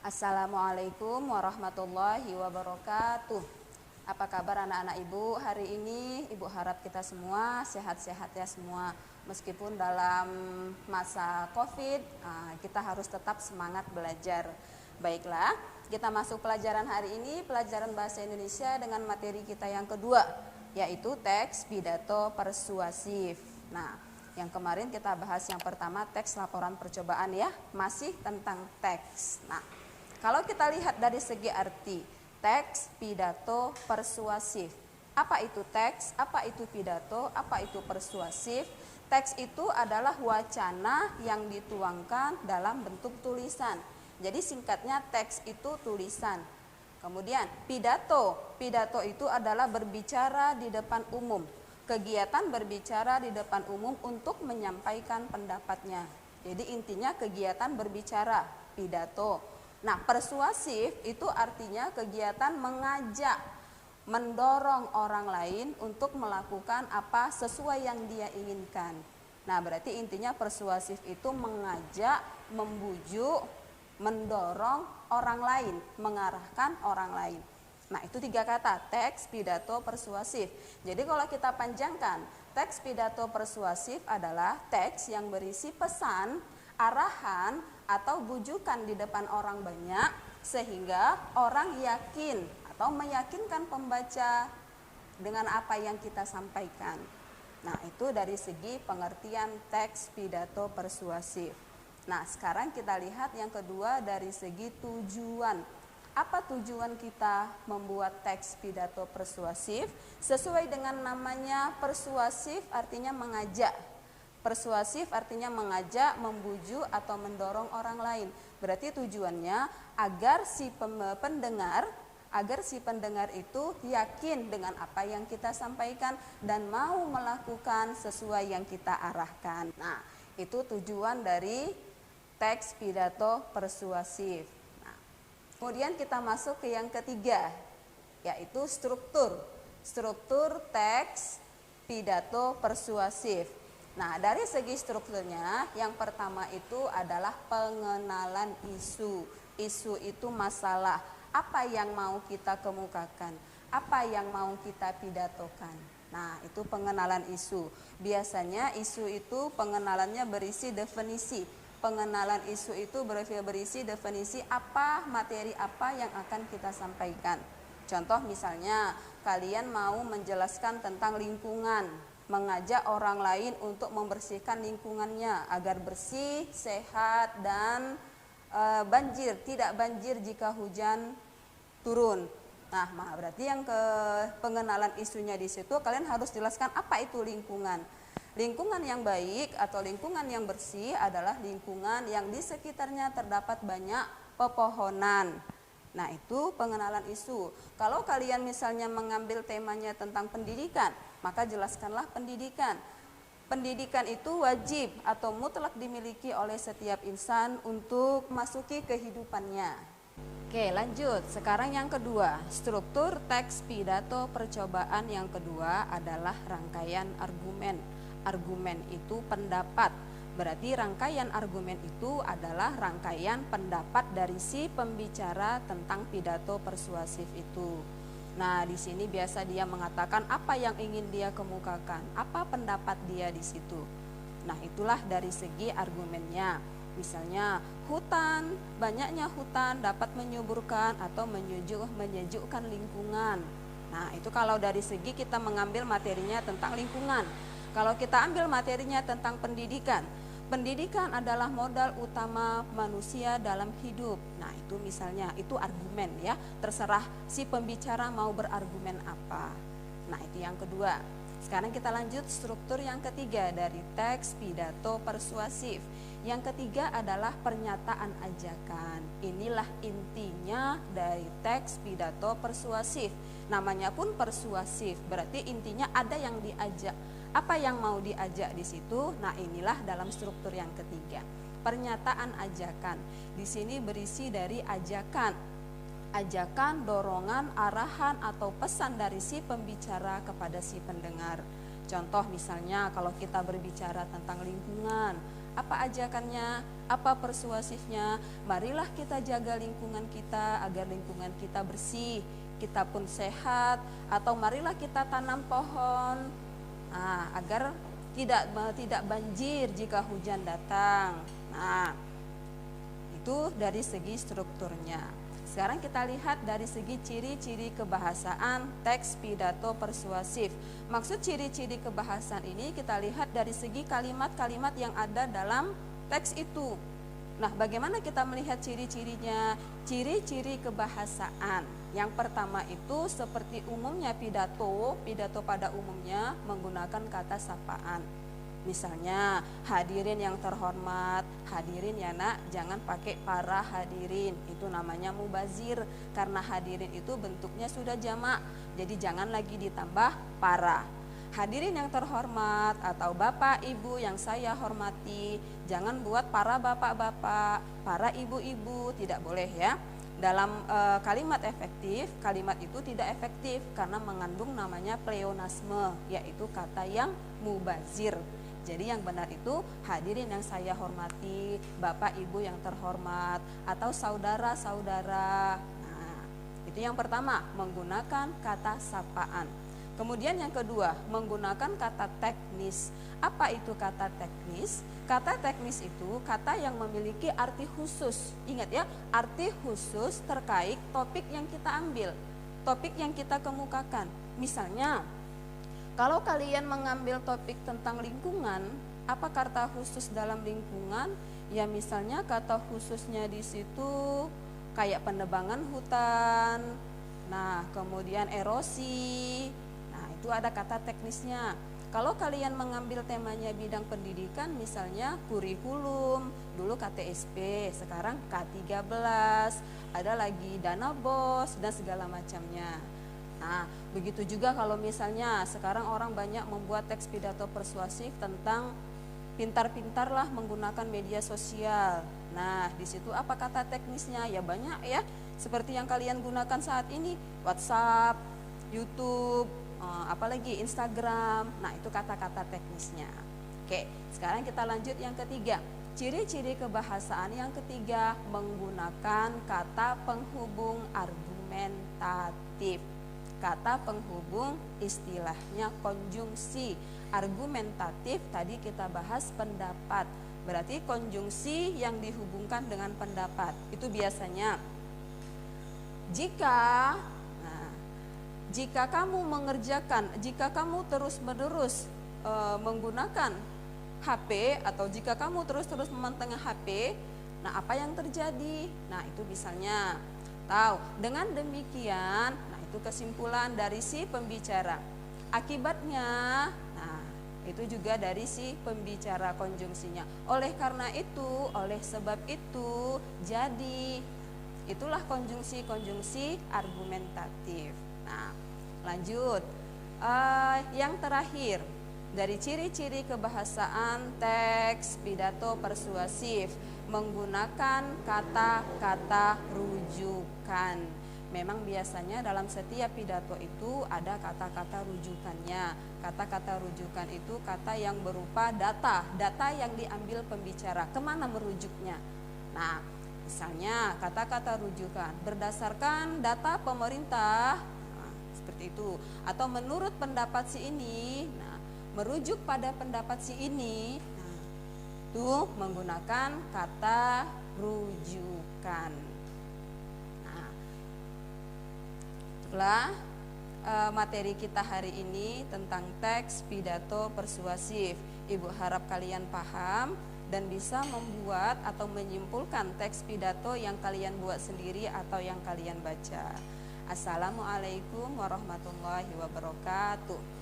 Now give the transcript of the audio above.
Assalamualaikum warahmatullahi wabarakatuh. Apa kabar anak-anak ibu hari ini? Ibu harap kita semua sehat-sehat ya semua. Meskipun dalam masa COVID, kita harus tetap semangat belajar. Baiklah, kita masuk pelajaran hari ini, pelajaran bahasa Indonesia dengan materi kita yang kedua, yaitu teks pidato persuasif. Nah, yang kemarin kita bahas yang pertama teks laporan percobaan ya, masih tentang teks. Nah, kalau kita lihat dari segi arti, teks pidato persuasif. Apa itu teks? Apa itu pidato? Apa itu persuasif? Teks itu adalah wacana yang dituangkan dalam bentuk tulisan. Jadi singkatnya teks itu tulisan. Kemudian pidato. Pidato itu adalah berbicara di depan umum. Kegiatan berbicara di depan umum untuk menyampaikan pendapatnya. Jadi intinya kegiatan berbicara, pidato. Nah, persuasif itu artinya kegiatan mengajak, mendorong orang lain untuk melakukan apa sesuai yang dia inginkan. Nah, berarti intinya persuasif itu mengajak, membujuk, mendorong orang lain, mengarahkan orang lain. Nah, itu 3 kata, teks, pidato, persuasif. Jadi kalau kita panjangkan, teks pidato persuasif adalah teks yang berisi pesan, arahan, atau bujukan di depan orang banyak sehingga orang yakin atau meyakinkan pembaca dengan apa yang kita sampaikan. Nah, itu dari segi pengertian teks pidato persuasif. Nah, sekarang kita lihat yang kedua dari segi tujuan. Apa tujuan kita membuat teks pidato persuasif? Sesuai dengan namanya, persuasif artinya mengajak. Persuasif artinya mengajak, membujuk, atau mendorong orang lain. Berarti tujuannya agar si pendengar itu yakin dengan apa yang kita sampaikan dan mau melakukan sesuai yang kita arahkan. Nah, itu tujuan dari teks pidato persuasif. Nah, kemudian kita masuk ke yang ketiga, yaitu struktur. Struktur teks pidato persuasif. Nah, dari segi strukturnya, yang pertama itu adalah pengenalan isu. Isu itu masalah, apa yang mau kita kemukakan, apa yang mau kita pidatokan. Nah, itu pengenalan isu. Biasanya isu itu pengenalannya berisi definisi. Pengenalan isu itu berisi definisi apa, materi apa yang akan kita sampaikan. Contoh misalnya, kalian mau menjelaskan tentang lingkungan, mengajak orang lain untuk membersihkan lingkungannya agar bersih, sehat, dan tidak banjir jika hujan turun. Nah, berarti yang pengenalan isunya di situ kalian harus jelaskan apa itu lingkungan. Lingkungan yang baik atau lingkungan yang bersih adalah lingkungan yang di sekitarnya terdapat banyak pepohonan. Nah, itu pengenalan isu. Kalau kalian misalnya mengambil temanya tentang pendidikan, maka jelaskanlah pendidikan. Pendidikan itu wajib atau mutlak dimiliki oleh setiap insan untuk masuki kehidupannya. Oke, lanjut. Sekarang yang kedua, struktur teks pidato percobaan yang kedua adalah rangkaian argumen. Argumen itu pendapat. Berarti rangkaian argumen itu adalah rangkaian pendapat dari si pembicara tentang pidato persuasif itu. Nah, di sini biasa dia mengatakan apa yang ingin dia kemukakan, apa pendapat dia di situ. Nah, itulah dari segi argumennya. Misalnya, banyaknya hutan dapat menyuburkan atau menyejukkan lingkungan. Nah, itu kalau dari segi kita mengambil materinya tentang lingkungan. Kalau kita ambil materinya tentang pendidikan, pendidikan adalah modal utama manusia dalam hidup. Nah, itu misalnya, itu argumen ya. Terserah si pembicara mau berargumen apa. Nah, itu yang kedua. Sekarang kita lanjut struktur yang ketiga dari teks pidato persuasif. Yang ketiga adalah pernyataan ajakan. Inilah intinya dari teks pidato persuasif. Namanya pun persuasif, berarti intinya ada yang diajak. Apa yang mau diajak di situ? Nah, inilah dalam struktur yang ketiga. Pernyataan ajakan. Di sini berisi dari ajakan. Ajakan, dorongan, arahan, atau pesan dari si pembicara kepada si pendengar. Contoh misalnya kalau kita berbicara tentang lingkungan, Apa ajakannya, apa persuasifnya. Marilah kita jaga lingkungan kita agar lingkungan kita bersih, kita pun sehat. Atau marilah kita tanam pohon agar tidak banjir jika hujan datang. Nah, itu dari segi strukturnya. Sekarang kita lihat dari segi ciri-ciri kebahasaan teks pidato persuasif. Maksud ciri-ciri kebahasaan ini kita lihat dari segi kalimat-kalimat yang ada dalam teks itu. Nah, bagaimana kita melihat ciri-cirinya? Ciri-ciri kebahasaan. Yang pertama itu seperti umumnya pidato pada umumnya menggunakan kata sapaan. Misalnya, hadirin yang terhormat, hadirin ya nak, jangan pakai para hadirin, itu namanya mubazir. Karena hadirin itu bentuknya sudah jamak, jadi jangan lagi ditambah para. Hadirin yang terhormat atau bapak ibu yang saya hormati, jangan buat para bapak-bapak, para ibu-ibu, tidak boleh ya. Dalam kalimat efektif, kalimat itu tidak efektif karena mengandung namanya pleonasme, yaitu kata yang mubazir. Jadi yang benar itu hadirin yang saya hormati, bapak ibu yang terhormat, atau saudara-saudara. Nah, itu yang pertama, menggunakan kata sapaan. Kemudian yang kedua, menggunakan kata teknis. Apa itu kata teknis? Kata teknis itu kata yang memiliki arti khusus. Ingat ya, arti khusus terkait topik yang kita ambil, topik yang kita kemukakan. Misalnya, kalau kalian mengambil topik tentang lingkungan, apa kata khusus dalam lingkungan? Ya misalnya kata khususnya di situ kayak penebangan hutan, nah kemudian erosi, nah itu ada kata teknisnya. Kalau kalian mengambil temanya bidang pendidikan, misalnya kurikulum, dulu KTSP, sekarang K13, ada lagi dana BOS dan segala macamnya. Nah, begitu juga kalau misalnya sekarang orang banyak membuat teks pidato persuasif tentang pintar-pintarlah menggunakan media sosial. Nah, di situ apa kata teknisnya? Ya banyak ya, seperti yang kalian gunakan saat ini, WhatsApp, YouTube, apalagi Instagram. Nah, itu kata-kata teknisnya. Oke, sekarang kita lanjut yang ketiga. Ciri-ciri kebahasaan yang ketiga, menggunakan kata penghubung argumentatif. Kata penghubung istilahnya konjungsi. Argumentatif tadi kita bahas pendapat. Berarti konjungsi yang dihubungkan dengan pendapat. Itu biasanya jika kamu mengerjakan, jika kamu terus-menerus menggunakan HP atau jika kamu terus-terus memantengin HP, nah apa yang terjadi? Nah, itu misalnya tahu. Dengan demikian, itu kesimpulan dari si pembicara. Akibatnya, nah itu juga dari si pembicara konjungsinya. Oleh karena itu, oleh sebab itu, jadi itulah konjungsi-konjungsi argumentatif. Nah, lanjut. Yang terakhir, dari ciri-ciri kebahasaan teks pidato persuasif, menggunakan kata-kata rujukan. Memang biasanya dalam setiap pidato itu ada kata-kata rujukannya. Kata-kata rujukan itu kata yang berupa data yang diambil pembicara, kemana merujuknya. Nah, misalnya kata-kata rujukan berdasarkan data pemerintah, nah, seperti itu. Atau menurut pendapat si ini, nah, merujuk pada pendapat si ini, nah, itu menggunakan kata rujukan. Itulah materi kita hari ini tentang teks pidato persuasif. Ibu harap kalian paham dan bisa membuat atau menyimpulkan teks pidato yang kalian buat sendiri atau yang kalian baca. Assalamualaikum warahmatullahi wabarakatuh.